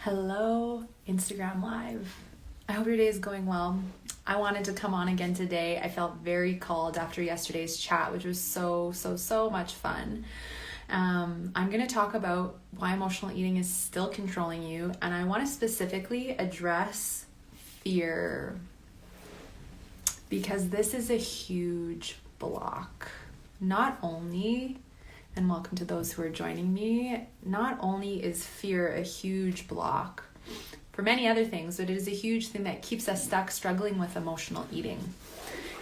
Hello, Instagram Live. I hope your day is going well. I wanted to come on again today. I felt very called after yesterday's chat, which was so much fun. I'm going to talk about why emotional eating is still controlling you, and I want to specifically address fear because this is a huge block. Not only, and welcome to those who are joining me, not only is fear a huge block for many other things, but it is a huge thing that keeps us stuck struggling with emotional eating.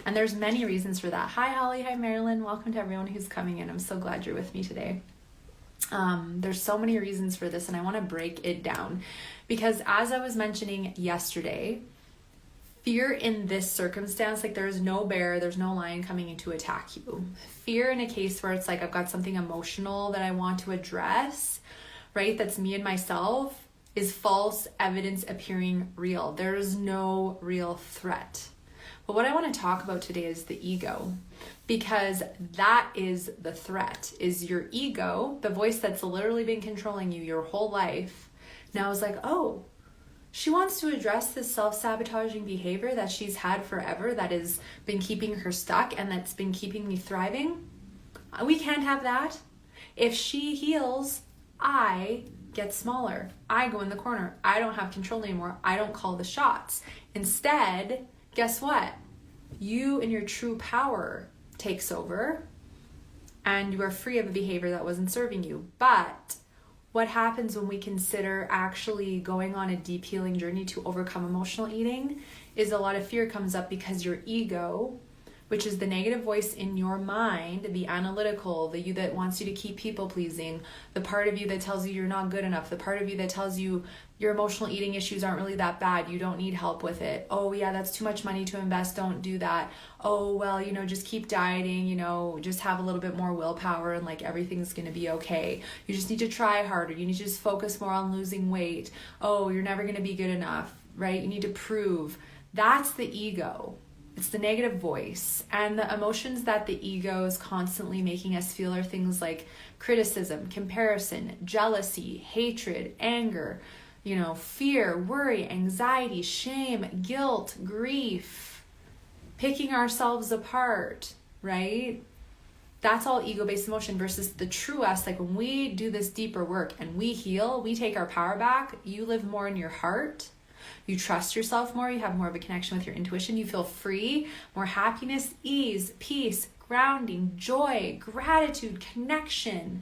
And there's many reasons for that. Hi Holly, hi Marilyn, welcome to everyone who's coming in. I'm so glad you're with me today. There's so many reasons for this, and I want to break it down because as I was mentioning yesterday, fear in this circumstance, like there's no bear, there's no lion coming in to attack you. Fear in a case where it's like I've got something emotional that I want to address, right? That's me and myself, is false evidence appearing real. There's no real threat. But what I want to talk about today is the ego, because that is the threat, is your ego, the voice that's literally been controlling you your whole life, now is like, oh, she wants to address this self-sabotaging behavior that she's had forever that has been keeping her stuck and that's been keeping me thriving. We can't have that. If she heals, I get smaller. I go in the corner. I don't have control anymore. I don't call the shots. Instead, guess what? You and your true power takes over and you are free of a behavior that wasn't serving you. But what happens when we consider actually going on a deep healing journey to overcome emotional eating is a lot of fear comes up because your ego, which is the negative voice in your mind, the analytical, the you that wants you to keep people pleasing, the part of you that tells you you're not good enough, the part of you that tells you your emotional eating issues aren't really that bad, you don't need help with it. Oh yeah, that's too much money to invest, don't do that. Oh well, just keep dieting, just have a little bit more willpower and like everything's gonna be okay. You just need to try harder, you need to just focus more on losing weight. Oh, you're never gonna be good enough, right? You need to prove. That's the ego. It's the negative voice, and the emotions that the ego is constantly making us feel are things like criticism, comparison, jealousy, hatred, anger, fear, worry, anxiety, shame, guilt, grief, picking ourselves apart, right? That's all ego-based emotion versus the true us. Like when we do this deeper work and we heal, we take our power back, you live more in your heart. You trust yourself more, you have more of a connection with your intuition, you feel free, more happiness, ease, peace, grounding, joy, gratitude, connection.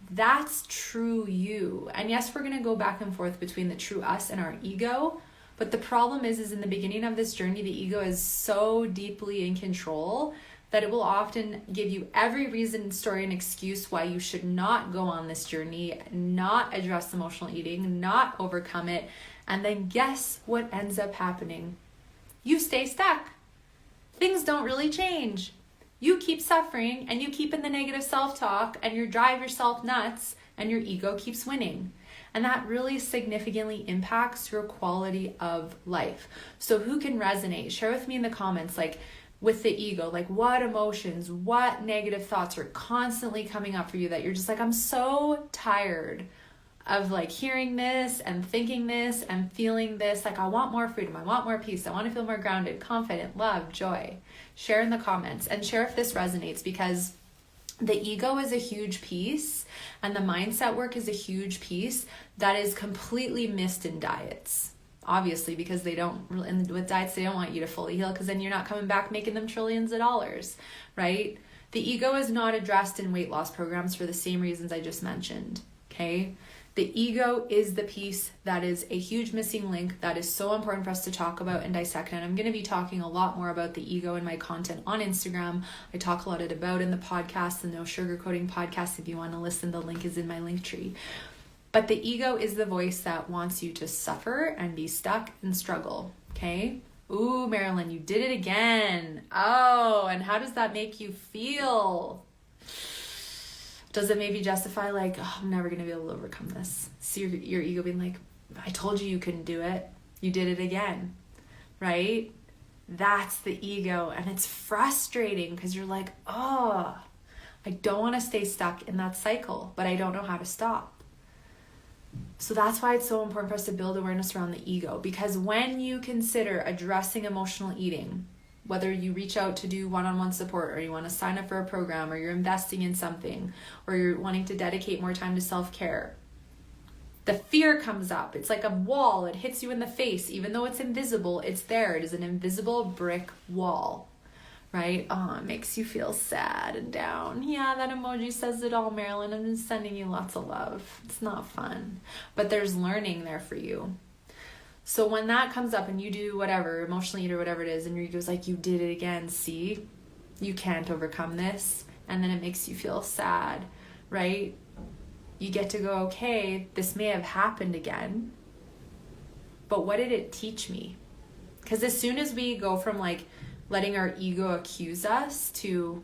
That's true you. And yes, we're going to go back and forth between the true us and our ego. But the problem is in the beginning of this journey, the ego is so deeply in control that it will often give you every reason, story, and excuse why you should not go on this journey, not address emotional eating, not overcome it. And then guess what ends up happening? You stay stuck. Things don't really change. You keep suffering and you keep in the negative self-talk and you drive yourself nuts and your ego keeps winning. And that really significantly impacts your quality of life. So who can resonate? Share with me in the comments, like with the ego, like what emotions, what negative thoughts are constantly coming up for you that you're just like, I'm so tired of like hearing this and thinking this and feeling this. Like I want more freedom. I want more peace. I want to feel more grounded, confident, love, joy. Share in the comments and share if this resonates, because the ego is a huge piece and the mindset work is a huge piece that is completely missed in diets. Obviously, because with diets, they don't want you to fully heal because then you're not coming back making them trillions of dollars, right? The ego is not addressed in weight loss programs for the same reasons I just mentioned, okay? The ego is the piece that is a huge missing link that is so important for us to talk about and dissect. And I'm going to be talking a lot more about the ego in my content on Instagram. I talk a lot about in the podcast, the No Sugarcoating podcast. If you want to listen, the link is in my link tree. But the ego is the voice that wants you to suffer and be stuck and struggle, okay? Ooh, Marilyn, you did it again. Oh, and how does that make you feel? Does it maybe justify like, oh, I'm never going to be able to overcome this? See your ego being like, I told you couldn't do it. You did it again, right? That's the ego. And it's frustrating because you're like, oh, I don't want to stay stuck in that cycle, but I don't know how to stop. So that's why it's so important for us to build awareness around the ego, because when you consider addressing emotional eating, whether you reach out to do one-on-one support, or you want to sign up for a program, or you're investing in something, or you're wanting to dedicate more time to self-care, the fear comes up. It's like a wall. It hits you in the face. Even though it's invisible, it's there. It is an invisible brick wall, right? Oh, it makes you feel sad and down. Yeah, that emoji says it all, Marilyn. I'm just sending you lots of love. It's not fun. But there's learning there for you. So when that comes up and you do whatever, emotionally eat or whatever it is, and your ego's like, you did it again, see? You can't overcome this. And then it makes you feel sad, right? You get to go, okay, this may have happened again, but what did it teach me? Because as soon as we go from like letting our ego accuse us to,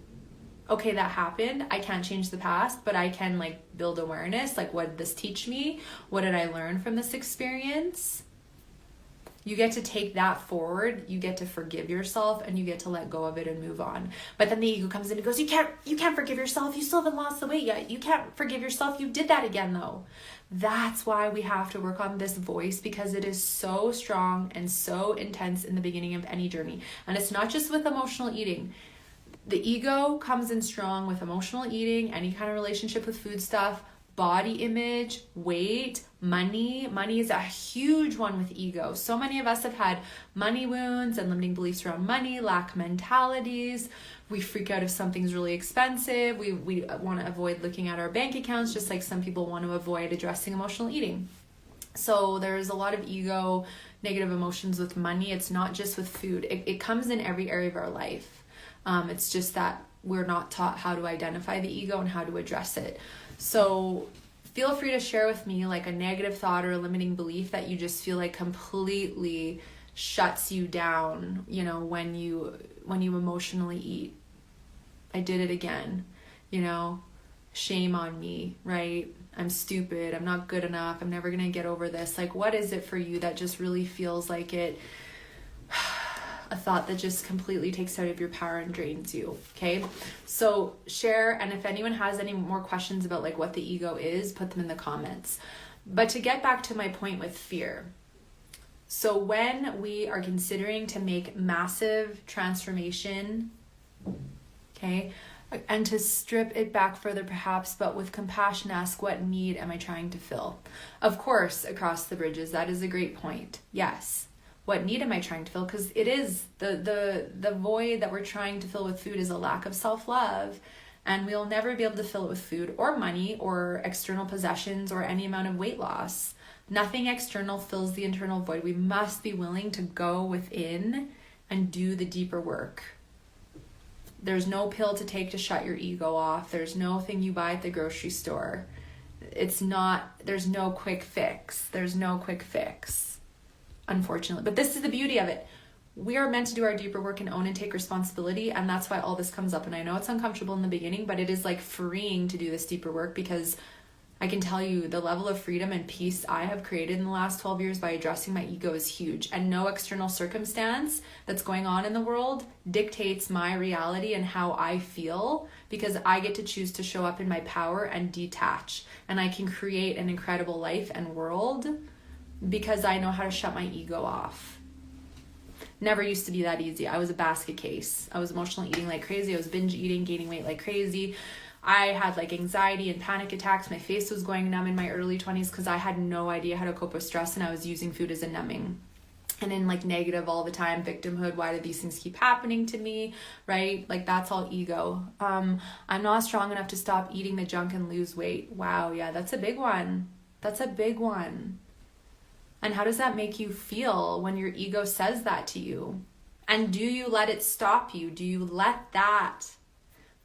okay, that happened, I can't change the past, but I can like build awareness, like what did this teach me? What did I learn from this experience? You get to take that forward, you get to forgive yourself, and you get to let go of it and move on. But then the ego comes in and goes, you can't forgive yourself, you still haven't lost the weight yet. You can't forgive yourself, you did that again though. That's why we have to work on this voice, because it is so strong and so intense in the beginning of any journey. And it's not just with emotional eating. The ego comes in strong with emotional eating, any kind of relationship with food stuff, body image, weight, money. Money is a huge one with ego. So many of us have had money wounds and limiting beliefs around money, lack mentalities. We freak out if something's really expensive. We want to avoid looking at our bank accounts, just like some people want to avoid addressing emotional eating. So there's a lot of ego, negative emotions with money. It's not just with food. It comes in every area of our life. It's just that we're not taught how to identify the ego and how to address it. So feel free to share with me like a negative thought or a limiting belief that you just feel like completely shuts you down, you know, when you emotionally eat. I did it again, you know, shame on me, right? I'm stupid. I'm not good enough. I'm never going to get over this. Like, what is it for you that just really feels like it? A thought that just completely takes out of your power and drains you. Okay. So share. And if anyone has any more questions about like what the ego is, put them in the comments. But to get back to my point with fear. So when we are considering to make massive transformation, okay, and to strip it back further perhaps, but with compassion, ask, what need am I trying to fill? Of course, across the bridges, that is a great point. Yes. What need am I trying to fill? Because it is the void that we're trying to fill with food is a lack of self-love, and we'll never be able to fill it with food or money or external possessions or any amount of weight loss. Nothing external fills the internal void. We must be willing to go within and do the deeper work. There's no pill to take to shut your ego off. There's no thing you buy at the grocery store. There's no quick fix. There's no quick fix. Unfortunately. But this is the beauty of it. We are meant to do our deeper work and own and take responsibility, and that's why all this comes up. And I know it's uncomfortable in the beginning, but it is like freeing to do this deeper work, because I can tell you the level of freedom and peace I have created in the last 12 years by addressing my ego is huge. And no external circumstance that's going on in the world dictates my reality and how I feel, because I get to choose to show up in my power and detach. And I can create an incredible life and world because I know how to shut my ego off. Never used to be that easy. I was a basket case. I was emotionally eating like crazy. I was binge eating, gaining weight like crazy. I had like anxiety and panic attacks. My face was going numb in my early 20s because I had no idea how to cope with stress, and I was using food as a numbing. And in like negative all the time, victimhood, why do these things keep happening to me, right? Like that's all ego. I'm not strong enough to stop eating the junk and lose weight. Wow, yeah, that's a big one. That's a big one. And how does that make you feel when your ego says that to you? And do you let it stop you? Do you let that,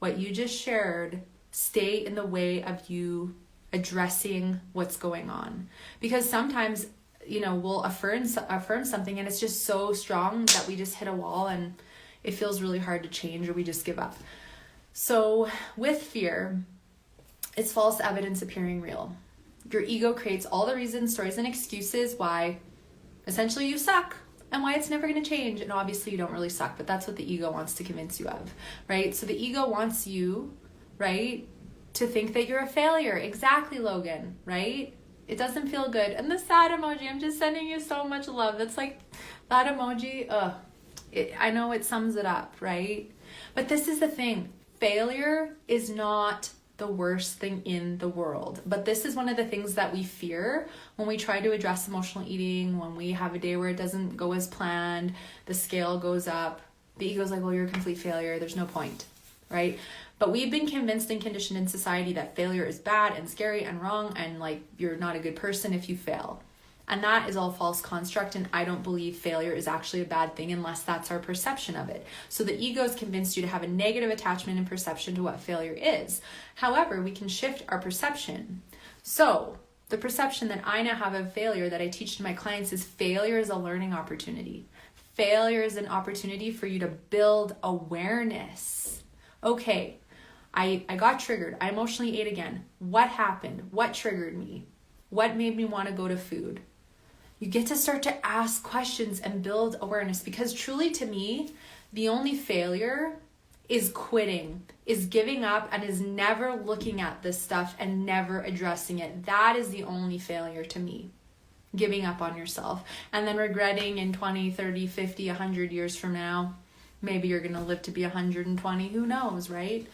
what you just shared, stay in the way of you addressing what's going on? Because sometimes, you know, we'll affirm something and it's just so strong that we just hit a wall and it feels really hard to change, or we just give up. So with fear, it's false evidence appearing real. Your ego creates all the reasons, stories, and excuses why essentially you suck and why it's never going to change. And obviously you don't really suck, but that's what the ego wants to convince you of, right? So the ego wants you, right, to think that you're a failure. Exactly, Logan, right? It doesn't feel good. And the sad emoji, I'm just sending you so much love. That's like, that emoji, I know it sums it up, right? But this is the thing. Failure is not the worst thing in the world. But this is one of the things that we fear when we try to address emotional eating, when we have a day where it doesn't go as planned, the scale goes up, the ego's like, well, you're a complete failure. There's no point, right? But we've been convinced and conditioned in society that failure is bad and scary and wrong, and like you're not a good person if you fail. And that is all false construct, and I don't believe failure is actually a bad thing unless that's our perception of it. So the ego has convinced you to have a negative attachment and perception to what failure is. However, we can shift our perception. So the perception that I now have of failure that I teach to my clients is failure is a learning opportunity. Failure is an opportunity for you to build awareness. Okay, I got triggered. I emotionally ate again. What happened? What triggered me? What made me want to go to food? You get to start to ask questions and build awareness, because truly to me, the only failure is quitting, is giving up, and is never looking at this stuff and never addressing it. That is the only failure to me. Giving up on yourself and then regretting in 20, 30, 50, 100 years from now. Maybe you're going to live to be 120, who knows, right?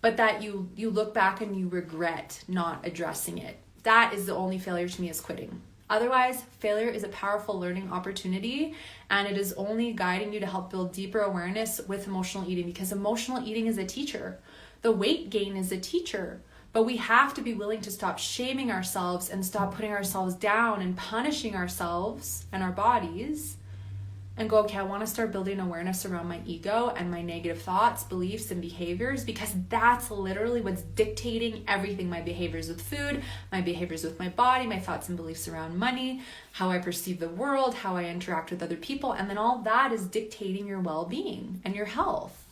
But that you look back and you regret not addressing it. That is the only failure to me, is quitting. Otherwise, failure is a powerful learning opportunity, and it is only guiding you to help build deeper awareness with emotional eating, because emotional eating is a teacher. The weight gain is a teacher, but we have to be willing to stop shaming ourselves and stop putting ourselves down and punishing ourselves and our bodies, and go, okay, I want to start building awareness around my ego and my negative thoughts, beliefs, and behaviors, because that's literally what's dictating everything. My behaviors with food, my behaviors with my body, my thoughts and beliefs around money, how I perceive the world, how I interact with other people, and then all that is dictating your well-being and your health,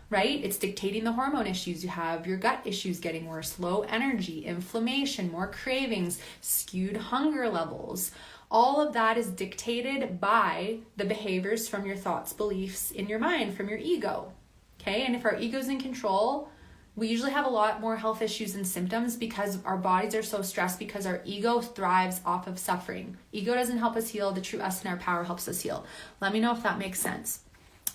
right? It's dictating the hormone issues you have, your gut issues getting worse, low energy, inflammation, more cravings, skewed hunger levels. All of that is dictated by the behaviors from your thoughts, beliefs in your mind, from your ego. Okay, and if our ego's in control, we usually have a lot more health issues and symptoms because our bodies are so stressed, because our ego thrives off of suffering. Ego doesn't help us heal. The true us and our power helps us heal. Let me know if that makes sense.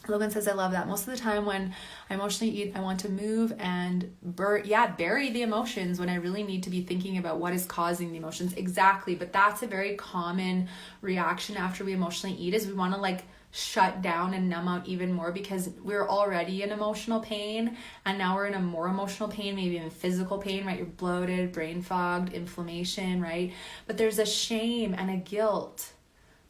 Logan says, I love that. Most of the time when I emotionally eat, I want to move and bury the emotions when I really need to be thinking about what is causing the emotions. Exactly. But that's a very common reaction after we emotionally eat, is we want to like shut down and numb out even more, because we're already in emotional pain, and now we're in a more emotional pain, maybe even physical pain, right? You're bloated, brain fogged, inflammation, right? But there's a shame and a guilt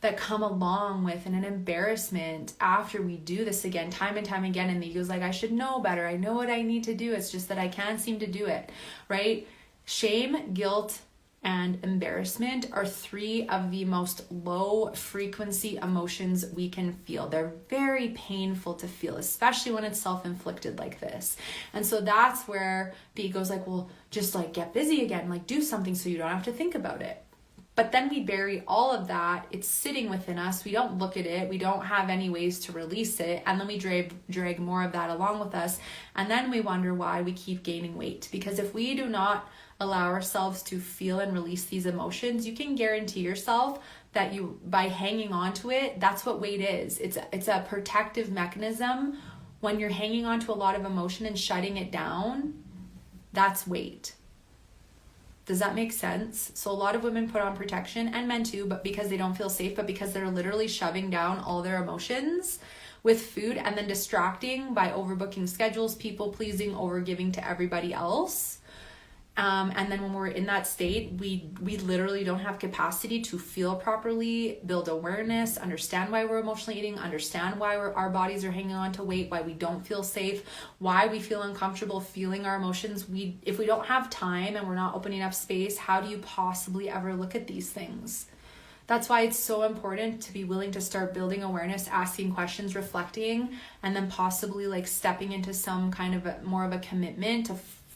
that come along with, and an embarrassment after we do this again, time and time again, and the ego's like, I should know better. I know what I need to do. It's just that I can't seem to do it, right? Shame, guilt, and embarrassment are three of the most low frequency emotions we can feel. They're very painful to feel, especially when it's self-inflicted like this. And so that's where the ego's like, well, just like get busy again, like do something so you don't have to think about it. But then we bury all of that. It's sitting within us. We don't look at it. We don't have any ways to release it. And then we drag more of that along with us. And then we wonder why we keep gaining weight. Because if we do not allow ourselves to feel and release these emotions, you can guarantee yourself that by hanging on to it, that's what weight is. It's a protective mechanism. When you're hanging on to a lot of emotion and shutting it down, that's weight. Does that make sense? So a lot of women put on protection, and men too, but because they don't feel safe, but because they're literally shoving down all their emotions with food and then distracting by overbooking schedules, people pleasing, overgiving to everybody else. And then when we're in that state, we literally don't have capacity to feel properly, build awareness, understand why we're emotionally eating, understand why our bodies are hanging on to weight, why we don't feel safe, why we feel uncomfortable feeling our emotions. If we don't have time and we're not opening up space, how do you possibly ever look at these things? That's why it's so important to be willing to start building awareness, asking questions, reflecting, and then possibly like stepping into some kind of more of a commitment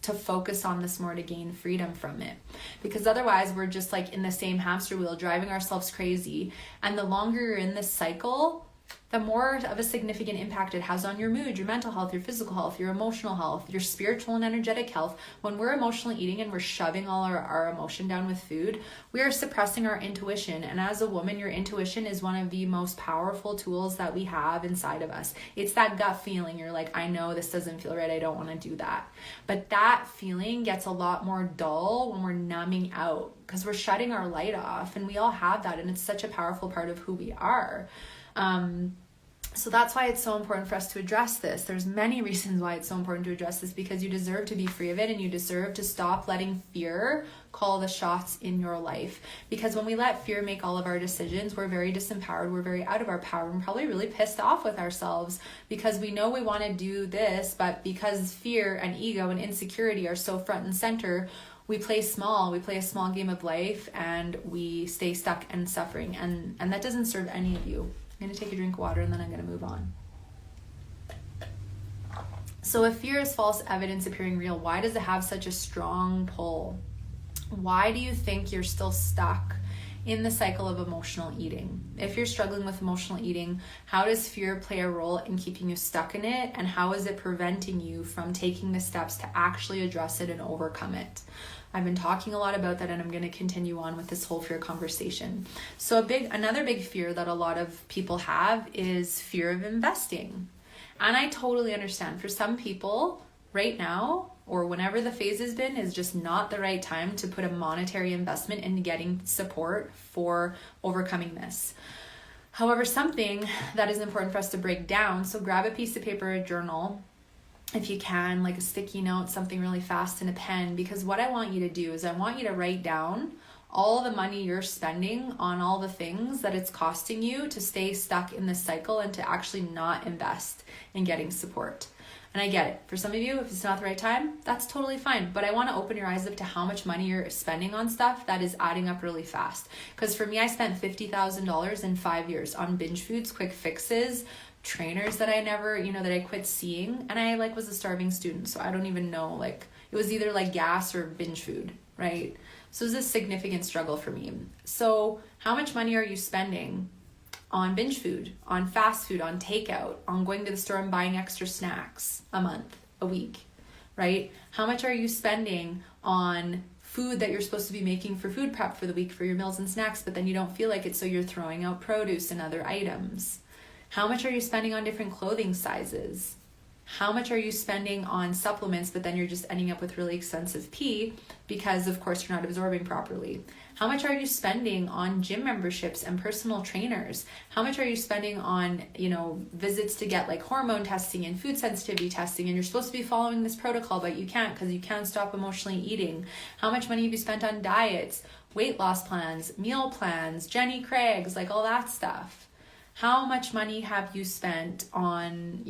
to focus on this more, to gain freedom from it. Because otherwise we're just like in the same hamster wheel, driving ourselves crazy. And the longer you're in this cycle, the more of a significant impact it has on your mood, your mental health, your physical health, your emotional health, your spiritual and energetic health. When we're emotionally eating and we're shoving all our emotion down with food, we are suppressing our intuition. And as a woman, your intuition is one of the most powerful tools that we have inside of us. It's that gut feeling. You're like, I know this doesn't feel right. I don't want to do that. But that feeling gets a lot more dull when we're numbing out, because we're shutting our light off, and we all have that. And it's such a powerful part of who we are. So that's why it's so important for us to address this. There's many reasons why it's so important to address this, because you deserve to be free of it, and you deserve to stop letting fear call the shots in your life. Because when we let fear make all of our decisions, we're very disempowered, we're very out of our power, and probably really pissed off with ourselves, because we know we want to do this, but because fear and ego and insecurity are so front and center, we play small. We play a small game of life, and we stay stuck and suffering, and that doesn't serve any of you. I'm going to take a drink of water and then I'm going to move on. So if fear is false evidence appearing real, why does it have such a strong pull? Why do you think you're still stuck in the cycle of emotional eating? If you're struggling with emotional eating, how does fear play a role in keeping you stuck in it? And how is it preventing you from taking the steps to actually address it and overcome it? I've been talking a lot about that, and I'm going to continue on with this whole fear conversation. So another big fear that a lot of people have is fear of investing. And I totally understand. For some people, right now, or whenever the phase has been, is just not the right time to put a monetary investment into getting support for overcoming this. However, something that is important for us to break down, so grab a piece of paper, a journal, if you can, like a sticky note, something really fast, and a pen, because what I want you to do is I want you to write down all the money you're spending on all the things that it's costing you to stay stuck in this cycle and to actually not invest in getting support. And I get it. For some of you, if it's not the right time, that's totally fine. But I want to open your eyes up to how much money you're spending on stuff that is adding up really fast. Because for me, I spent $50,000 in 5 years on binge foods, quick fixes, trainers that I never, that I quit seeing. And I was a starving student. So I don't even know, it was either gas or binge food, right? So it was a significant struggle for me. So how much money are you spending on binge food, on fast food, on takeout, on going to the store and buying extra snacks a month, a week, right? How much are you spending on food that you're supposed to be making for food prep for the week for your meals and snacks, but then you don't feel like it, so you're throwing out produce and other items? How much are you spending on different clothing sizes? How much are you spending on supplements, but then you're just ending up with really expensive pee because, of course, you're not absorbing properly? How much are you spending on gym memberships and personal trainers? How much are you spending on, visits to get hormone testing and food sensitivity testing, and you're supposed to be following this protocol, but you can't because you can't stop emotionally eating? How much money have you spent on diets, weight loss plans, meal plans, Jenny Craig's, all that stuff? How much money have you spent on,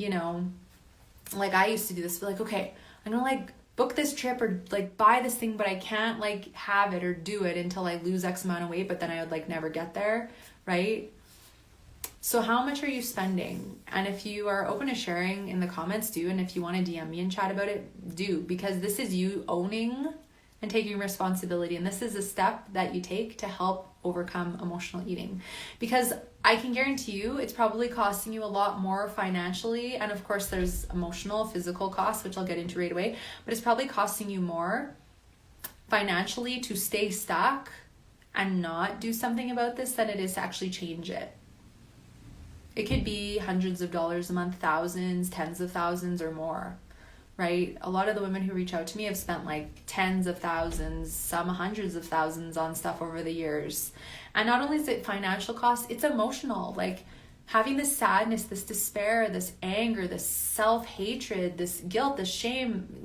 I used to do this, but okay, I'm gonna book this trip or buy this thing, but I can't have it or do it until I lose X amount of weight, but then I would never get there, right? So how much are you spending? And if you are open to sharing in the comments, do. And if you want to DM me and chat about it, do, because this is you owning and taking responsibility. And this is a step that you take to help overcome emotional eating. Because I can guarantee you it's probably costing you a lot more financially. And of course there's emotional, physical costs, which I'll get into right away. But it's probably costing you more financially to stay stuck and not do something about this than it is to actually change it. It could be hundreds of dollars a month, thousands, tens of thousands or more. Right? A lot of the women who reach out to me have spent tens of thousands, some hundreds of thousands on stuff over the years. And not only is it financial cost, it's emotional. Having this sadness, this despair, this anger, this self-hatred, this guilt, this shame,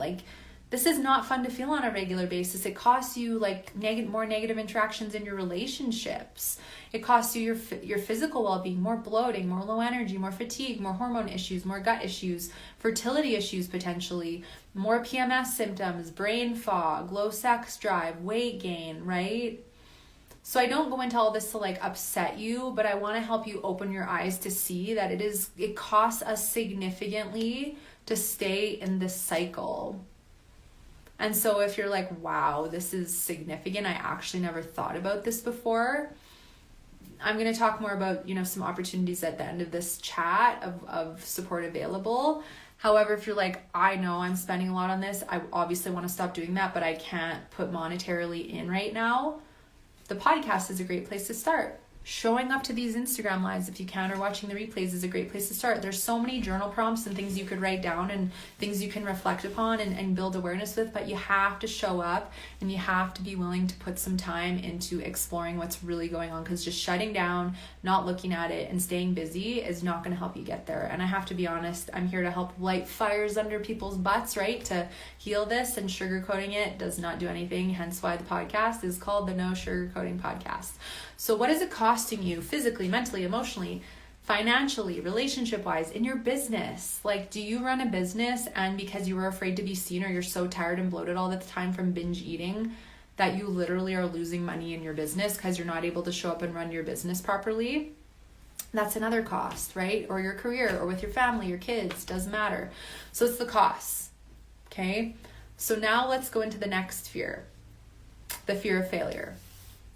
this is not fun to feel on a regular basis. It costs you more negative interactions in your relationships. It costs you your physical well-being, more bloating, more low energy, more fatigue, more hormone issues, more gut issues, fertility issues potentially, more PMS symptoms, brain fog, low sex drive, weight gain, right? So I don't go into all this to upset you, but I want to help you open your eyes to see that it costs us significantly to stay in this cycle. And so if you're wow, this is significant, I actually never thought about this before, I'm going to talk more about, some opportunities at the end of this chat of support available. However, if you're like, I know I'm spending a lot on this, I obviously want to stop doing that, but I can't put monetarily in right now, the podcast is a great place to start. Showing up to these Instagram lives if you can, or watching the replays is a great place to start. There's so many journal prompts and things you could write down and things you can reflect upon and build awareness with, but you have to show up and you have to be willing to put some time into exploring what's really going on, because just shutting down, not looking at it, and staying busy is not going to help you get there. And I have to be honest, I'm here to help light fires under people's butts, right? To heal this, and sugarcoating it does not do anything, hence why the podcast is called the No Sugarcoating Podcast. So what is it costing you physically, mentally, emotionally, financially, relationship-wise, in your business? Like, do you run a business and because you were afraid to be seen, or you're so tired and bloated all the time from binge eating that you literally are losing money in your business because you're not able to show up and run your business properly? That's another cost, right? Or your career, or with your family, your kids, doesn't matter. So it's the costs, okay? So now let's go into the next fear, the fear of failure,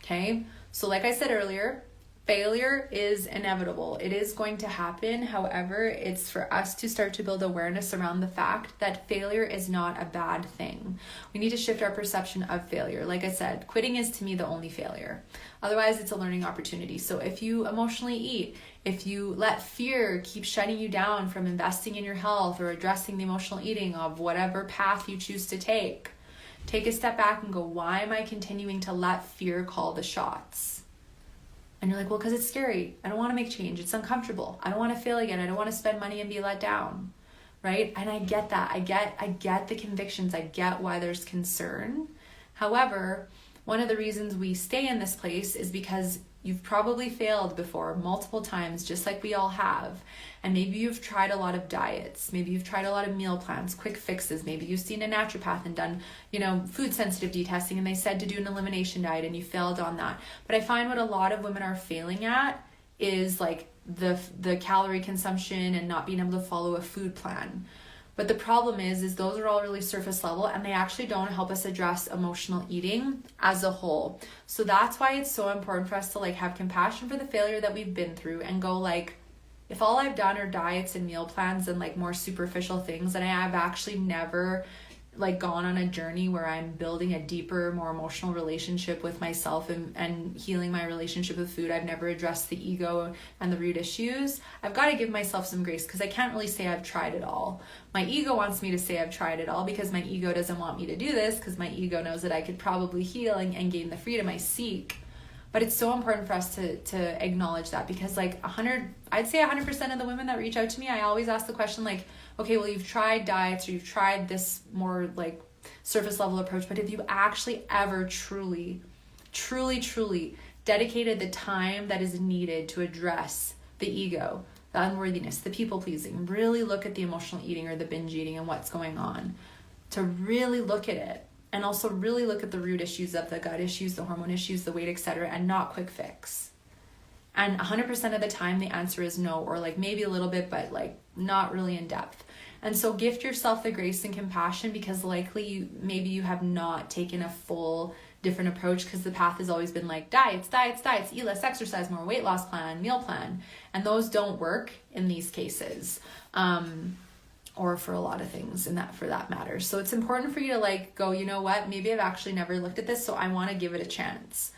okay? So like I said earlier, failure is inevitable. It is going to happen. However, it's for us to start to build awareness around the fact that failure is not a bad thing. We need to shift our perception of failure. Like I said, quitting is to me the only failure. Otherwise, it's a learning opportunity. So if you emotionally eat, if you let fear keep shutting you down from investing in your health or addressing the emotional eating of whatever path you choose to take a step back and go, why am I continuing to let fear call the shots? And you're like, well, because it's scary. I don't want to make change. It's uncomfortable. I don't want to fail again. I don't want to spend money and be let down, right? And I get that. I get the convictions. I get why there's concern. However, one of the reasons we stay in this place is because you've probably failed before multiple times, just like we all have. And maybe you've tried a lot of diets. Maybe you've tried a lot of meal plans, quick fixes. Maybe you've seen a naturopath and done, food sensitivity testing, and they said to do an elimination diet and you failed on that. But I find what a lot of women are failing at is like the calorie consumption and not being able to follow a food plan. But the problem is those are all really surface level, and they actually don't help us address emotional eating as a whole. So that's why it's so important for us to have compassion for the failure that we've been through and go if all I've done are diets and meal plans and more superficial things, and I have actually never gone on a journey where I'm building a deeper, more emotional relationship with myself and healing my relationship with food. I've never addressed the ego and the root issues. I've got to give myself some grace, because I can't really say I've tried it all. My ego wants me to say I've tried it all because my ego doesn't want me to do this, because my ego knows that I could probably heal and gain the freedom I seek. But it's so important for us to acknowledge that, because I'd say 100% of the women that reach out to me, I always ask the question okay, well, you've tried diets or you've tried this more surface level approach, but have you actually ever truly dedicated the time that is needed to address the ego, the unworthiness, the people pleasing, really look at the emotional eating or the binge eating and what's going on, to really look at it? And also really look at the root issues of the gut issues, the hormone issues, the weight, etc., and not quick fix. And 100% of the time, the answer is no, or maybe a little bit, but not really in depth. And so gift yourself the grace and compassion, because likely maybe you have not taken a full different approach, because the path has always been diets, eat less, exercise more, weight loss plan, meal plan. And those don't work in these cases. Or for a lot of things for that matter. So it's important for you to go, you know what, maybe I've actually never looked at this, so I want to give it a chance.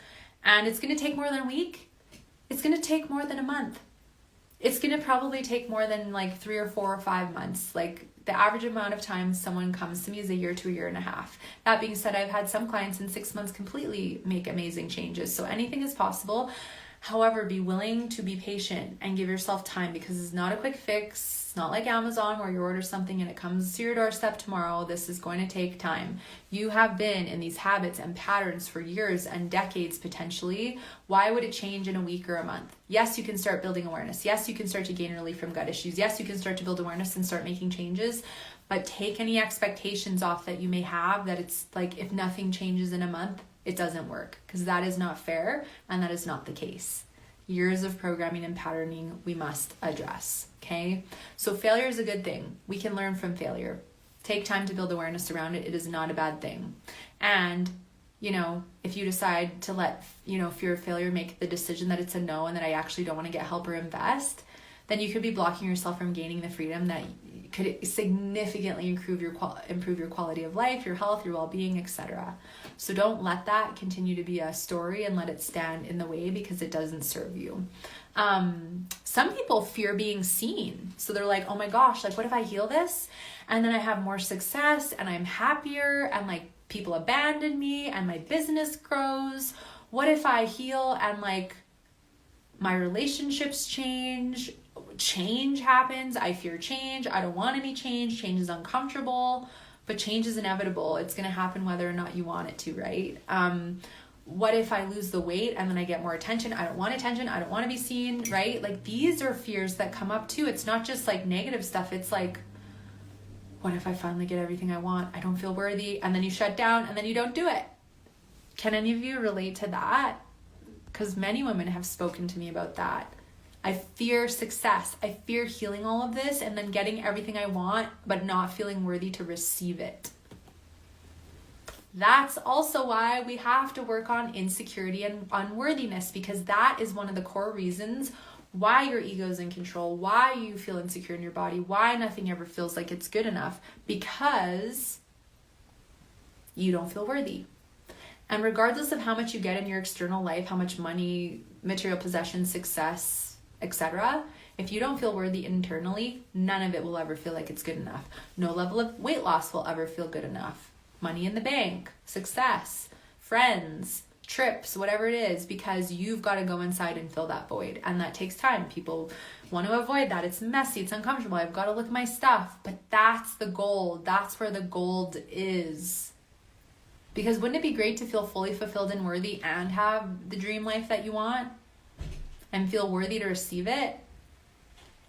And it's going to take more than a week. It's going to take more than a month. It's going to probably take more than 3 or 4 or 5 months. The average amount of time someone comes to me is a year to a year and a half. That being said, I've had some clients in 6 months completely make amazing changes. So anything is possible. However, be willing to be patient and give yourself time, because it's not a quick fix. It's not like Amazon where you order something and it comes to your doorstep tomorrow. This is going to take time. You have been in these habits and patterns for years and decades potentially. Why would it change in a week or a month? Yes, you can start building awareness. Yes, you can start to gain relief from gut issues. Yes, you can start to build awareness and start making changes. But take any expectations off that you may have that it's if nothing changes in a month, it doesn't work, because that is not fair and that is not the case. Years of programming and patterning we must address, okay? So failure is a good thing. We can learn from failure. Take time to build awareness around it. It is not a bad thing. And if you decide to let, fear of failure make the decision that it's a no and that I actually don't want to get help or invest, then you could be blocking yourself from gaining the freedom that could significantly improve your quality of life, your health, your well-being, etc. So don't let that continue to be a story and let it stand in the way, because it doesn't serve you. Some people fear being seen. So they're like, oh my gosh, like what if I heal this and then I have more success and I'm happier and like people abandon me and my business grows? What if I heal and like my relationships change happens? I fear change. I don't want any change. Change is uncomfortable, but change is inevitable. It's going to happen whether or not you want it to, right? What if I lose the weight and then I get more attention? I don't want attention. I don't want to be seen, right? Like these are fears that come up too. It's not just like negative stuff. It's like, what if I finally get everything I want? I don't feel worthy. And then you shut down and then you don't do it. Can any of you relate to that? Because many women have spoken to me about that. I fear success. I fear healing all of this and then getting everything I want, but not feeling worthy to receive it. That's also why we have to work on insecurity and unworthiness, because that is one of the core reasons why your ego is in control, why you feel insecure in your body, why nothing ever feels like it's good enough, because you don't feel worthy. And regardless of how much you get in your external life, how much money, material possessions, success, etc., if you don't feel worthy internally, none of it will ever feel like it's good enough. No level of weight loss will ever feel good enough. Money in the bank, success, friends, trips, whatever it is, because you've got to go inside and fill that void. And that takes time. People want to avoid that. It's messy. It's uncomfortable. I've got to look at my stuff. But that's the gold. That's where the gold is. Because wouldn't it be great to feel fully fulfilled and worthy and have the dream life that you want and feel worthy to receive it?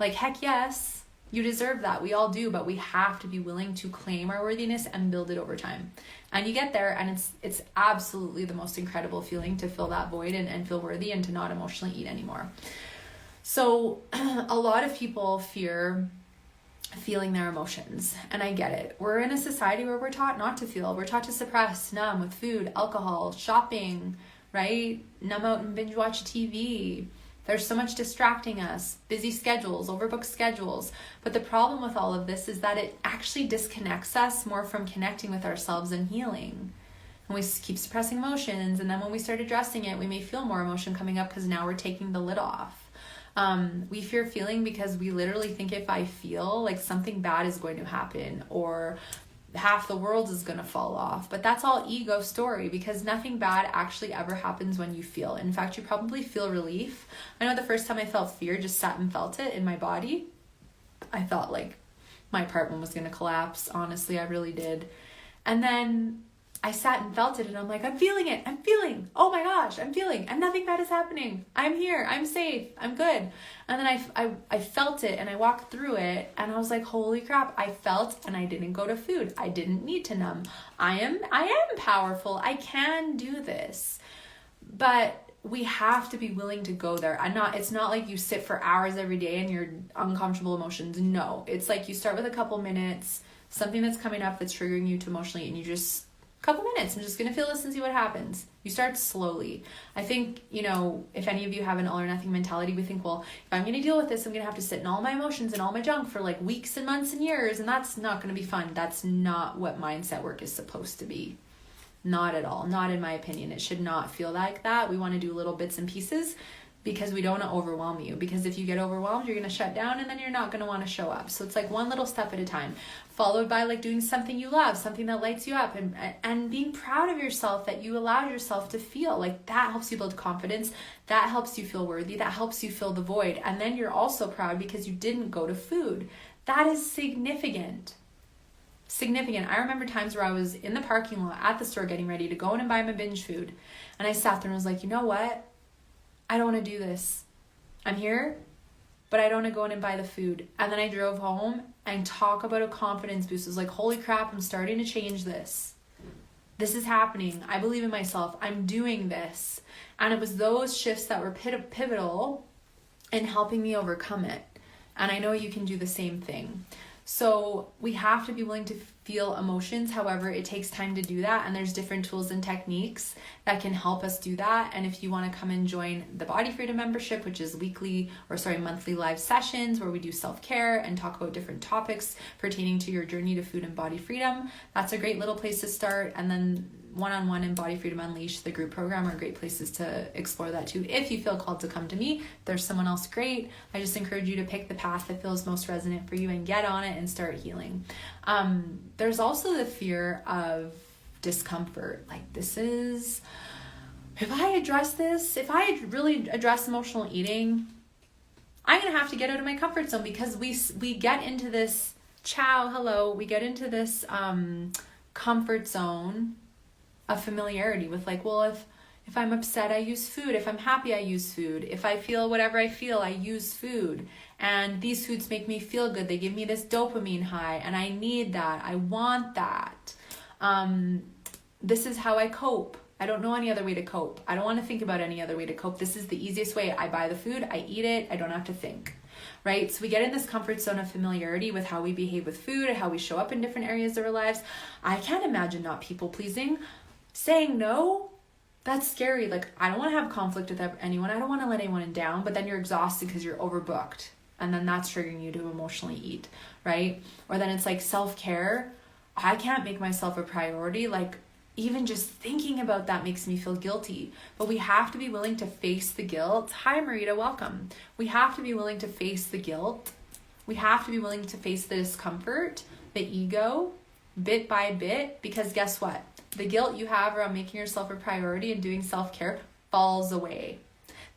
Like, heck yes. You deserve that. We all do, but we have to be willing to claim our worthiness and build it over time. And you get there, and it's absolutely the most incredible feeling to fill that void and feel worthy and to not emotionally eat anymore. So a lot of people fear feeling their emotions, and I get it. We're in a society where we're taught not to feel. We're taught to suppress, numb with food, alcohol, shopping, right? Numb out and binge watch TV. There's so much distracting us, busy schedules, overbooked schedules. But the problem with all of this is that it actually disconnects us more from connecting with ourselves and healing. And we keep suppressing emotions. And then when we start addressing it, we may feel more emotion coming up because now we're taking the lid off. We fear feeling because we literally think if I feel like something bad is going to happen or half the world is going to fall off. But that's all ego story, because nothing bad actually ever happens when you feel. In fact, you probably feel relief. I know the first time I felt fear, just sat and felt it in my body. I thought like my apartment was going to collapse. Honestly, I really did. And then I sat and felt it, and I'm like, I'm feeling it. I'm feeling. Oh my gosh, I'm feeling. And nothing bad is happening. I'm here. I'm safe. I'm good. And then I felt it, and I walked through it, and I was like, holy crap, I felt, and I didn't go to food. I didn't need to numb. I am powerful. I can do this. But we have to be willing to go there. It's not like you sit for hours every day and you're uncomfortable emotions. No, it's like you start with a couple minutes, something that's coming up that's triggering you to emotionally, and you just couple minutes. I'm just going to feel this and see what happens. You start slowly. I think, if any of you have an all or nothing mentality, we think, well, if I'm going to deal with this, I'm going to have to sit in all my emotions and all my junk for like weeks and months and years. And that's not going to be fun. That's not what mindset work is supposed to be. Not at all. Not in my opinion. It should not feel like that. We want to do little bits and pieces because we don't want to overwhelm you. Because if you get overwhelmed, you're going to shut down and then you're not going to want to show up. So it's like one little step at a time, followed by like doing something you love, something that lights you up, and being proud of yourself that you allowed yourself to feel. Like that helps you build confidence. That helps you feel worthy. That helps you fill the void. And then you're also proud because you didn't go to food. That is significant. Significant. I remember times where I was in the parking lot at the store getting ready to go in and buy my binge food. And I sat there and was like, you know what? I don't want to do this. I'm here, but I don't want to go in and buy the food. And then I drove home, and talk about a confidence boost. It was like, holy crap, I'm starting to change this. This is happening. I believe in myself. I'm doing this. And it was those shifts that were pivotal in helping me overcome it. And I know you can do the same thing. So we have to be willing to feel emotions. However, it takes time to do that. And there's different tools and techniques that can help us do that. And if you want to come and join the Body Freedom membership, which is monthly live sessions where we do self-care and talk about different topics pertaining to your journey to food and body freedom, that's a great little place to start. And then one-on-one and Body Freedom Unleashed, the group program, are great places to explore that too. If you feel called to come to me, if there's someone else, great. I just encourage you to pick the path that feels most resonant for you and get on it and start healing. There's also the fear of discomfort. Like, if I really address emotional eating, I'm going to have to get out of my comfort zone, because we get into this we get into this comfort zone of familiarity with like, well, if I'm upset, I use food. If I'm happy, I use food. If I feel whatever I feel, I use food. And these foods make me feel good. They give me this dopamine high, and I need that. I want that. This is how I cope. I don't know any other way to cope. I don't want to think about any other way to cope. This is the easiest way. I buy the food, I eat it, I don't have to think. Right? So we get in this comfort zone of familiarity with how we behave with food and how we show up in different areas of our lives. I can't imagine not people pleasing. Saying no, that's scary. Like, I don't want to have conflict with anyone. I don't want to let anyone down, but then you're exhausted because you're overbooked. And then that's triggering you to emotionally eat, right? Or then it's like self-care. I can't make myself a priority. Like, even just thinking about that makes me feel guilty. But we have to be willing to face the guilt. Hi, Marita, welcome. We have to be willing to face the guilt. We have to be willing to face the discomfort, the ego, bit by bit, because guess what? The guilt you have around making yourself a priority and doing self-care falls away.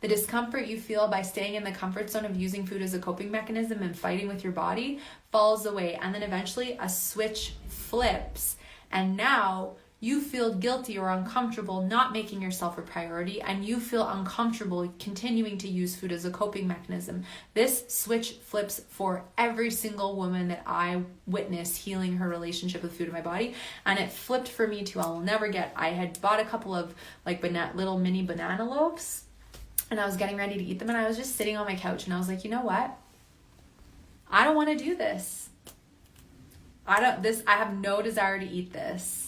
The discomfort you feel by staying in the comfort zone of using food as a coping mechanism and fighting with your body falls away. And then eventually a switch flips. And now you feel guilty or uncomfortable not making yourself a priority, and you feel uncomfortable continuing to use food as a coping mechanism. This switch flips for every single woman that I witness healing her relationship with food in my body, and it flipped for me too. I had bought a couple of like little mini banana loaves, and I was getting ready to eat them, and I was just sitting on my couch, and I was like, you know what? I don't want to do this. I have no desire to eat this.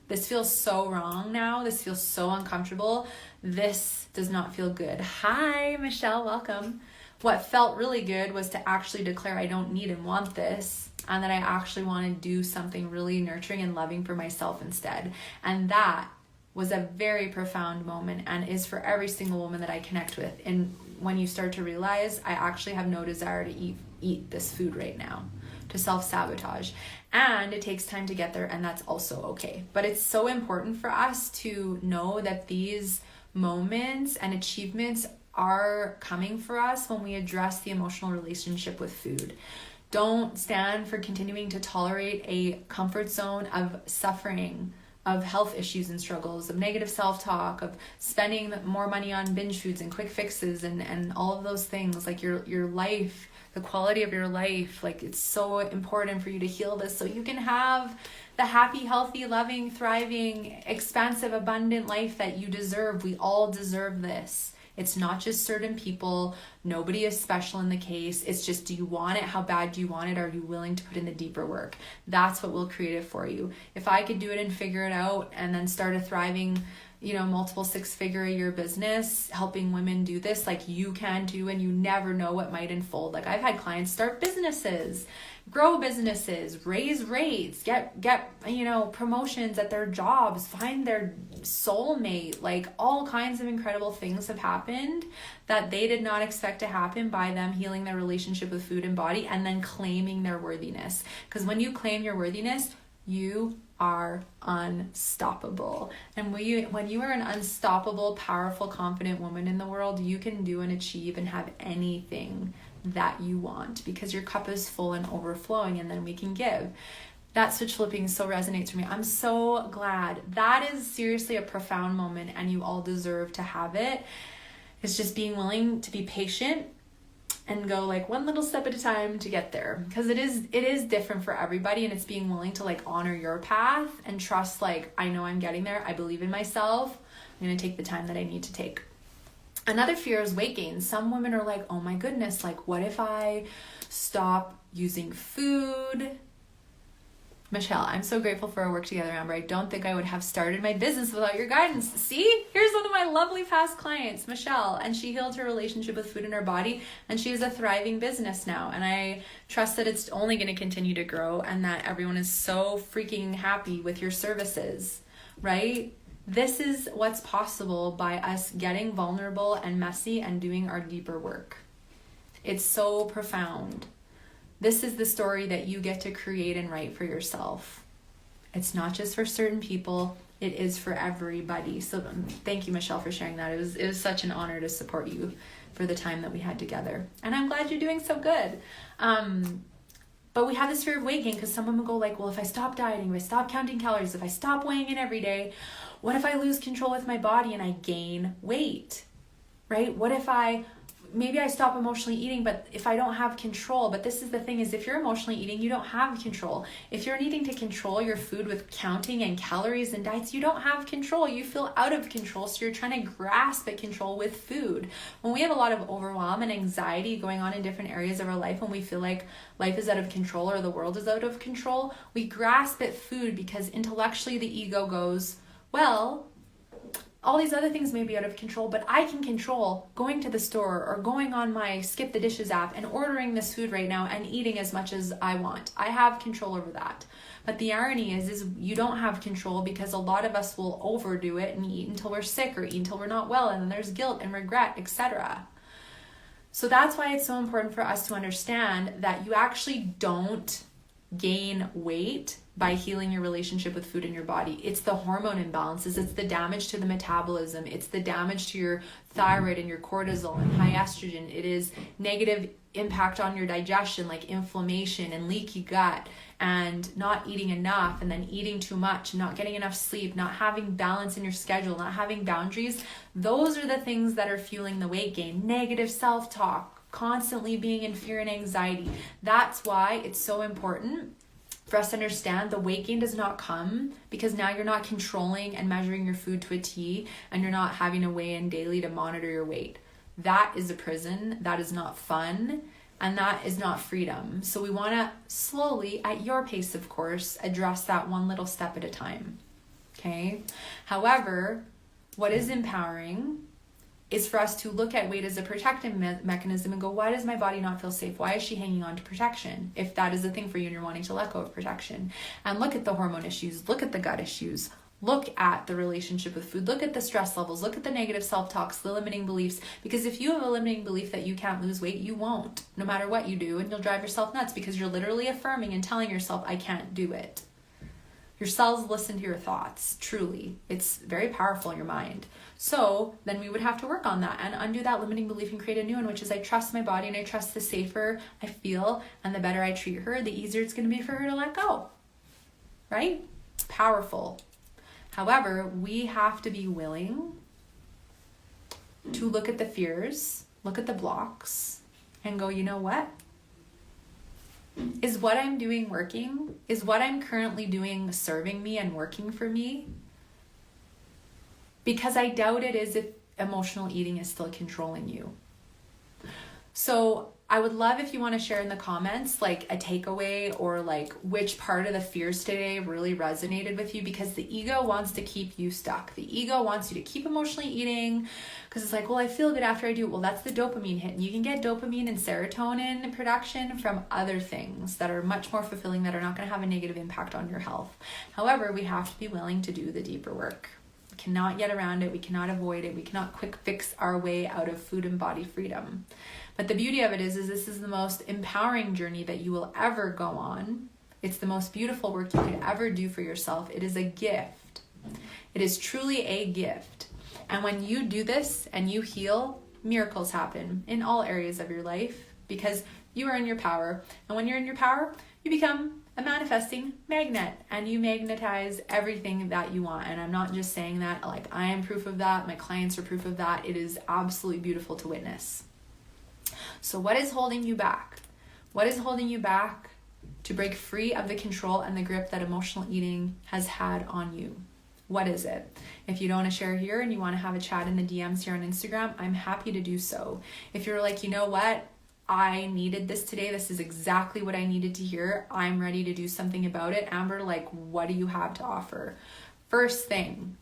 This feels so wrong now. This feels so uncomfortable. This does not feel good. Hi, Michelle, welcome. What felt really good was to actually declare I don't need and want this, and that I actually want to do something really nurturing and loving for myself instead. And that was a very profound moment, and is for every single woman that I connect with. And when you start to realize I actually have no desire to eat this food right now, to self-sabotage. And it takes time to get there, and that's also okay. But it's so important for us to know that these moments and achievements are coming for us when we address the emotional relationship with food. Don't stand for continuing to tolerate a comfort zone of suffering, of health issues and struggles, of negative self-talk, of spending more money on binge foods and quick fixes and all of those things. Like your life, the quality of your life, like it's so important for you to heal this so you can have the happy, healthy, loving, thriving, expansive, abundant life that you deserve. We all deserve this. It's not just certain people. Nobody is special in the case. It's just, do you want it? How bad do you want it? Are you willing to put in the deeper work? That's what will create it for you. If I could do it and figure it out and then start a thriving, multiple 6-figure a year business, helping women do this, like you can do, and you never know what might unfold. Like I've had clients start businesses, grow businesses, raise rates, get promotions at their jobs, find their soulmate. Like all kinds of incredible things have happened that they did not expect to happen by them healing their relationship with food and body and then claiming their worthiness. Because when you claim your worthiness, you are unstoppable. And when you are an unstoppable, powerful, confident woman in the world, you can do and achieve and have anything that you want because your cup is full and overflowing, and then we can give. That switch flipping so resonates for me. I'm so glad. That is seriously a profound moment, and you all deserve to have it. It's just being willing to be patient and go like one little step at a time to get there, because it is different for everybody, and it's being willing to like honor your path and trust, like I know I'm getting there, I believe in myself, I'm going to take the time that I need to take. Another fear is weight gain. Some women are like, oh my goodness, like what if I stop using food? Michelle, I'm so grateful for our work together, Amber. I don't think I would have started my business without your guidance. See, here's one of my lovely past clients, Michelle, and she healed her relationship with food in her body, and she has a thriving business now. And I trust that it's only going to continue to grow, and that everyone is so freaking happy with your services, right? This is what's possible by us getting vulnerable and messy and doing our deeper work. It's so profound. This is the story that you get to create and write for yourself. It's not just for certain people, it is for everybody. So thank you, Michelle, for sharing that. It was such an honor to support you for the time that we had together. And I'm glad you're doing so good. But we have this fear of weight gain because some women go like, well, if I stop dieting, if I stop counting calories, if I stop weighing in every day, what if I lose control with my body and I gain weight, right? What if maybe I stop emotionally eating, but if I don't have control, but this is the thing is if you're emotionally eating, you don't have control. If you're needing to control your food with counting and calories and diets, you don't have control. You feel out of control. So you're trying to grasp at control with food. When we have a lot of overwhelm and anxiety going on in different areas of our life, when we feel like life is out of control or the world is out of control, we grasp at food because intellectually the ego goes, well, all these other things may be out of control, but I can control going to the store or going on my Skip the Dishes app and ordering this food right now and eating as much as I want. I have control over that. But the irony is you don't have control because a lot of us will overdo it and eat until we're sick or eat until we're not well, and then there's guilt and regret, etc. So that's why it's so important for us to understand that you actually don't gain weight by healing your relationship with food in your body. It's the hormone imbalances, it's the damage to the metabolism, it's the damage to your thyroid and your cortisol and high estrogen. It is negative impact on your digestion, like inflammation and leaky gut and not eating enough and then eating too much, not getting enough sleep, not having balance in your schedule, not having boundaries. Those are the things that are fueling the weight gain. Negative self-talk, constantly being in fear and anxiety. That's why it's so important for us to understand the weight gain does not come because now you're not controlling and measuring your food to a T and you're not having to weigh in daily to monitor your weight. That is a prison. That is not fun. And that is not freedom. So we want to slowly, at your pace, of course, address that one little step at a time. Okay? However, what is empowering is for us to look at weight as a protective mechanism and go, why does my body not feel safe? Why is she hanging on to protection? If that is a thing for you and you're wanting to let go of protection. And look at the hormone issues, look at the gut issues, look at the relationship with food, look at the stress levels, look at the negative self-talks, the limiting beliefs. Because if you have a limiting belief that you can't lose weight, you won't, no matter what you do, and you'll drive yourself nuts because you're literally affirming and telling yourself, I can't do it. Your cells listen to your thoughts, truly. It's very powerful in your mind. So then we would have to work on that and undo that limiting belief and create a new one, which is I trust my body and I trust the safer I feel and the better I treat her, the easier it's going to be for her to let go. Right? It's powerful. However, we have to be willing to look at the fears, look at the blocks, and go, you know what? Is what I'm doing working? Is what I'm currently doing serving me and working for me? Because I doubt it is if emotional eating is still controlling you. So I would love if you want to share in the comments like a takeaway or like which part of the fears today really resonated with you, because the ego wants to keep you stuck. The ego wants you to keep emotionally eating because it's like, well, I feel good after I do it. Well, that's the dopamine hit. And you can get dopamine and serotonin production from other things that are much more fulfilling, that are not going to have a negative impact on your health. However, we have to be willing to do the deeper work. We cannot get around it. We cannot avoid it. We cannot quick fix our way out of food and body freedom. But the beauty of it is this is the most empowering journey that you will ever go on. It's the most beautiful work you could ever do for yourself. It is a gift. It is truly a gift. And when you do this and you heal, miracles happen in all areas of your life because you are in your power. And when you're in your power, you become a manifesting magnet and you magnetize everything that you want. And I'm not just saying that, like I am proof of that. My clients are proof of that. It is absolutely beautiful to witness. So what is holding you back? What is holding you back to break free of the control and the grip that emotional eating has had on you? What is it? If you don't want to share here and you want to have a chat in the DMs here on Instagram, I'm happy to do so. If you're like, you know what? I needed this today. This is exactly what I needed to hear. I'm ready to do something about it. Amber, like, what do you have to offer? First thing,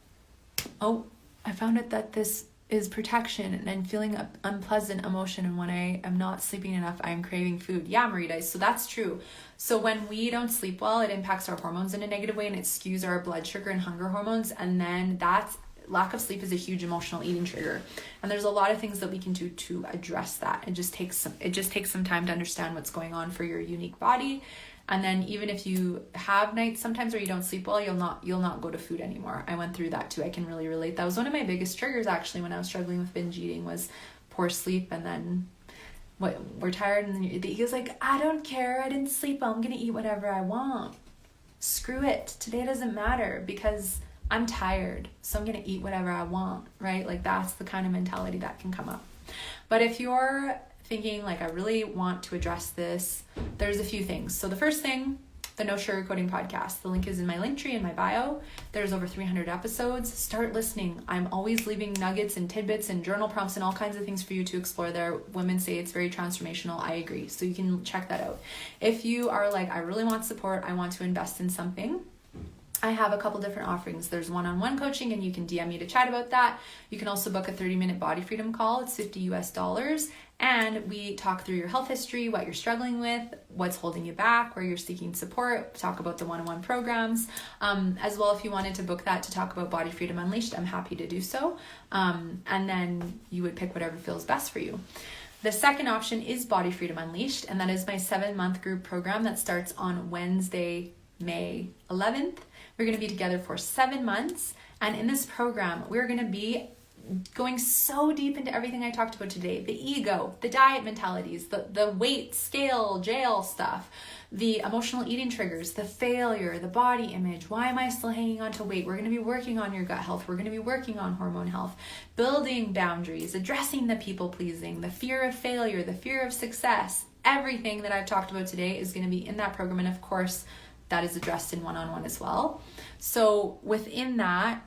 I found out that this is protection and I'm feeling an unpleasant emotion, and when I am not sleeping enough, I'm craving food. Yeah, Marita, so that's true. So when we don't sleep well, it impacts our hormones in a negative way, and it skews our blood sugar and hunger hormones, and then lack of sleep is a huge emotional eating trigger. And there's a lot of things that we can do to address that. It just takes some time to understand what's going on for your unique body. And then even if you have nights sometimes where you don't sleep well, you'll not go to food anymore. I went through that too. I can really relate. That was one of my biggest triggers actually when I was struggling with binge eating, was poor sleep. And then we're tired, and he was like, I don't care, I didn't sleep well, I'm gonna eat whatever I want. Screw it, today doesn't matter because I'm tired, so I'm gonna eat whatever I want, right? Like, that's the kind of mentality that can come up. But if you're thinking like, I really want to address this, there's a few things. So the first thing, the No Sugarcoating podcast. The link is in my link tree in my bio. There's over 300 episodes. Start listening. I'm always leaving nuggets and tidbits and journal prompts and all kinds of things for you to explore there. Women say it's very transformational. I agree. So you can check that out. If you are like, I really want support, I want to invest in something, I have a couple different offerings. There's one-on-one coaching, and you can DM me to chat about that. You can also book a 30-minute body freedom call. It's $50 US. And we talk through your health history, what you're struggling with, what's holding you back, where you're seeking support, talk about the one-on-one programs. As well, if you wanted to book that to talk about Body Freedom Unleashed, I'm happy to do so. And then you would pick whatever feels best for you. The second option is Body Freedom Unleashed, and that is my 7-month group program that starts on Wednesday, May 11th. We're going to be together for 7 months. And in this program, we're going to be going so deep into everything I talked about today: the ego, the diet mentalities, the weight, scale, jail stuff, the emotional eating triggers, the failure, the body image. Why am I still hanging on to weight? We're going to be working on your gut health. We're going to be working on hormone health, building boundaries, addressing the people pleasing, the fear of failure, the fear of success. Everything that I've talked about today is going to be in that program. And of course, that is addressed in one-on-one as well. So within that,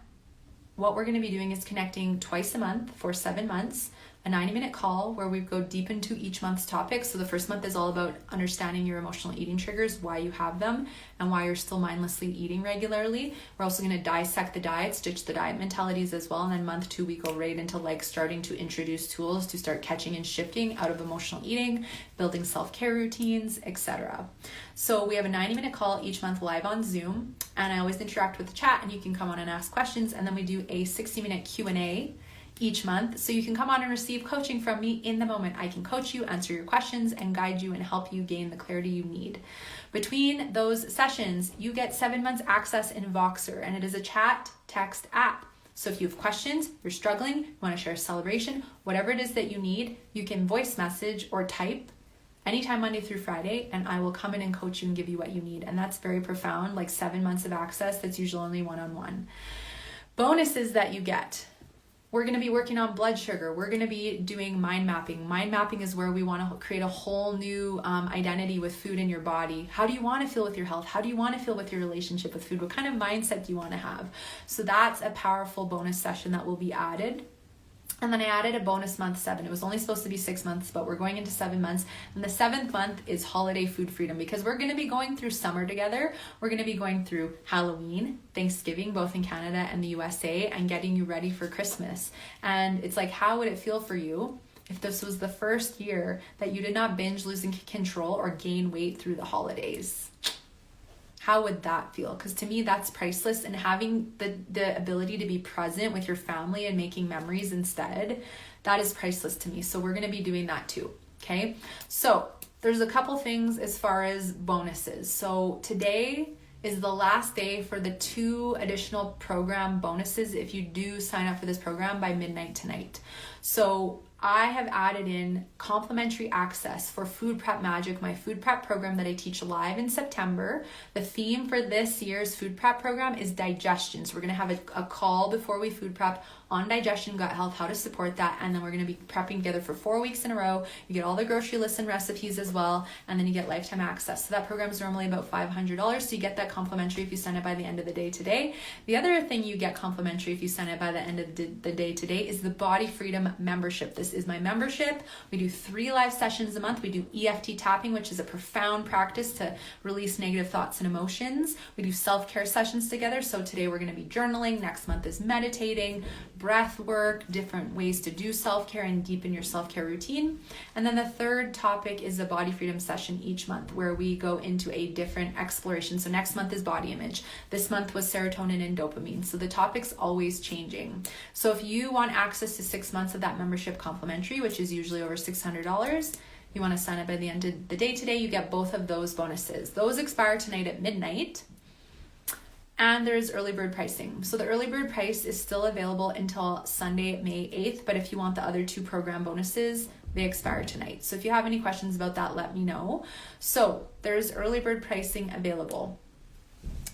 what we're going to be doing is connecting twice a month for 7 months, a 90-minute call where we go deep into each month's topic. So the first month is all about understanding your emotional eating triggers, why you have them, and why you're still mindlessly eating regularly. We're also going to dissect the diet, stitch the diet mentalities as well. And then month 2, we go right into like starting to introduce tools to start catching and shifting out of emotional eating, building self-care routines, etc. So we have a 90-minute call each month live on Zoom, and I always interact with the chat, and you can come on and ask questions. And then we do a 60-minute Q&A each month, so you can come on and receive coaching from me in the moment. I can coach you, answer your questions, and guide you and help you gain the clarity you need. Between those sessions, you get 7 months access in Voxer, and it is a chat text app. So if you have questions, you're struggling, you want to share a celebration, whatever it is that you need, you can voice message or type anytime Monday through Friday, and I will come in and coach you and give you what you need. And that's very profound, like 7 months of access. That's usually only one-on-one. Bonuses that you get: we're going to be working on blood sugar. We're going to be doing mind mapping. Mind mapping is where we want to create a whole new identity with food in your body. How do you want to feel with your health? How do you want to feel with your relationship with food? What kind of mindset do you want to have? So that's a powerful bonus session that will be added. And then I added a bonus month 7. It was only supposed to be 6 months, but we're going into 7 months. And the 7th month is holiday food freedom, because we're going to be going through summer together. We're going to be going through Halloween, Thanksgiving, both in Canada and the USA, and getting you ready for Christmas. And it's like, how would it feel for you if this was the first year that you did not binge, losing control, or gain weight through the holidays? How would that feel? Because to me, that's priceless. And having the ability to be present with your family and making memories instead, that is priceless to me. So we're going to be doing that too. Okay. So there's a couple things as far as bonuses. So today is the last day for the 2 additional program bonuses if you do sign up for this program by midnight tonight. So I have added in complimentary access for Food Prep Magic, my food prep program that I teach live in September. The theme for this year's food prep program is digestion. So we're going to have a call before we food prep on digestion, gut health, how to support that. And then we're going to be prepping together for 4 weeks in a row. You get all the grocery lists and recipes as well. And then you get lifetime access. So that program is normally about $500. So you get that complimentary if you sign up by the end of the day today. The other thing you get complimentary if you sign up by the end of the day today is the Body Freedom membership. This is my membership. We do 3 live sessions a month. We do EFT tapping, which is a profound practice to release negative thoughts and emotions. We do self-care sessions together. So today we're going to be journaling. Next month is meditating, breath work, different ways to do self-care and deepen your self-care routine. And then the third topic is a Body Freedom session each month where we go into a different exploration. So next month is body image. This month was serotonin and dopamine. So the topic's always changing. So if you want access to 6 months of that membership complimentary, which is usually over $600, you want to sign up by the end of the day today, you get both of those bonuses. Those expire tonight at midnight. And there's early bird pricing. So the early bird price is still available until Sunday, May 8th. But if you want the other 2 program bonuses, they expire tonight. So if you have any questions about that, let me know. So there's early bird pricing available.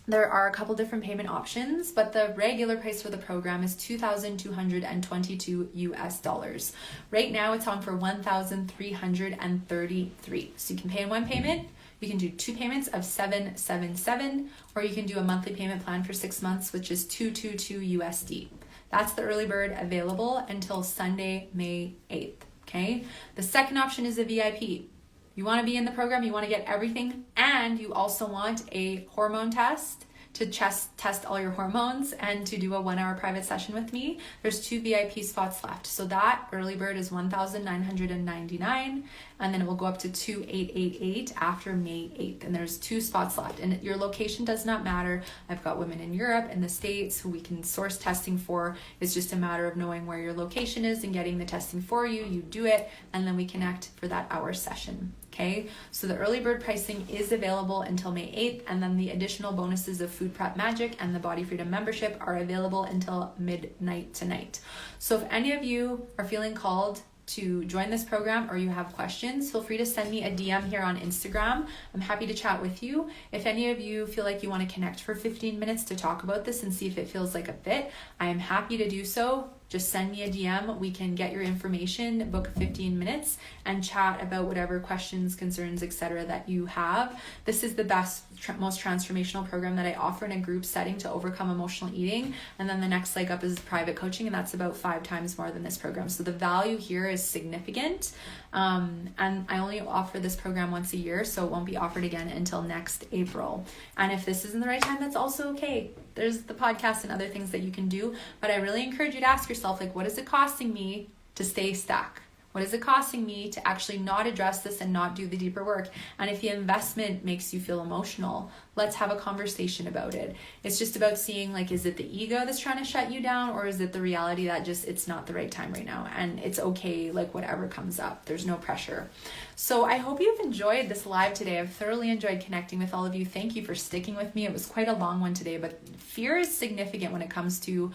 There are a couple different payment options, but the regular price for the program is $2,222 US. Right now it's on for $1,333. So you can pay in one payment. You can do 2 payments of $777, or you can do a monthly payment plan for 6 months, which is $222 USD. That's the early bird available until Sunday, May 8th. Okay. The second option is a VIP. You want to be in the program, you want to get everything, and you also want a hormone test to test all your hormones and to do a 1-hour private session with me. There's 2 VIP spots left. So that early bird is $1,999, and then it will go up to $2,888 after May 8th. And there's 2 spots left. And your location does not matter. I've got women in Europe and the States who we can source testing for. It's just a matter of knowing where your location is and getting the testing for you. You do it, and then we connect for that hour session. Okay, so the early bird pricing is available until May 8th, and then the additional bonuses of Food Prep Magic and the Body Freedom membership are available until midnight tonight. So if any of you are feeling called to join this program or you have questions, feel free to send me a DM here on Instagram. I'm happy to chat with you. If any of you feel like you want to connect for 15 minutes to talk about this and see if it feels like a fit, I am happy to do so. Just send me a DM. We can get your information, book 15 minutes, and chat about whatever questions, concerns, etc. that you have. This is the best, most transformational program that I offer in a group setting to overcome emotional eating. And then the next leg up is private coaching, and that's about 5 times more than this program. So the value here is significant. And I only offer this program once a year, so it won't be offered again until next April. And if this isn't the right time, that's also okay. There's the podcast and other things that you can do, but I really encourage you to ask yourself, like, what is it costing me to stay stuck? What is it costing me to actually not address this and not do the deeper work? And if the investment makes you feel emotional, let's have a conversation about it. It's just about seeing, like, is it the ego that's trying to shut you down, or is it the reality that just it's not the right time right now and it's okay, like whatever comes up. There's no pressure. So I hope you've enjoyed this live today. I've thoroughly enjoyed connecting with all of you. Thank you for sticking with me. It was quite a long one today, but fear is significant when it comes to,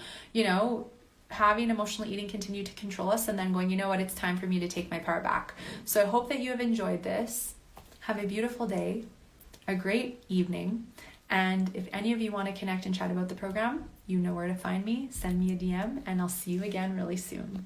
having emotional eating continue to control us and then going, you know what, it's time for me to take my power back. So I hope that you have enjoyed this. Have a beautiful day, a great evening. And if any of you want to connect and chat about the program, you know where to find me. Send me a DM, and I'll see you again really soon.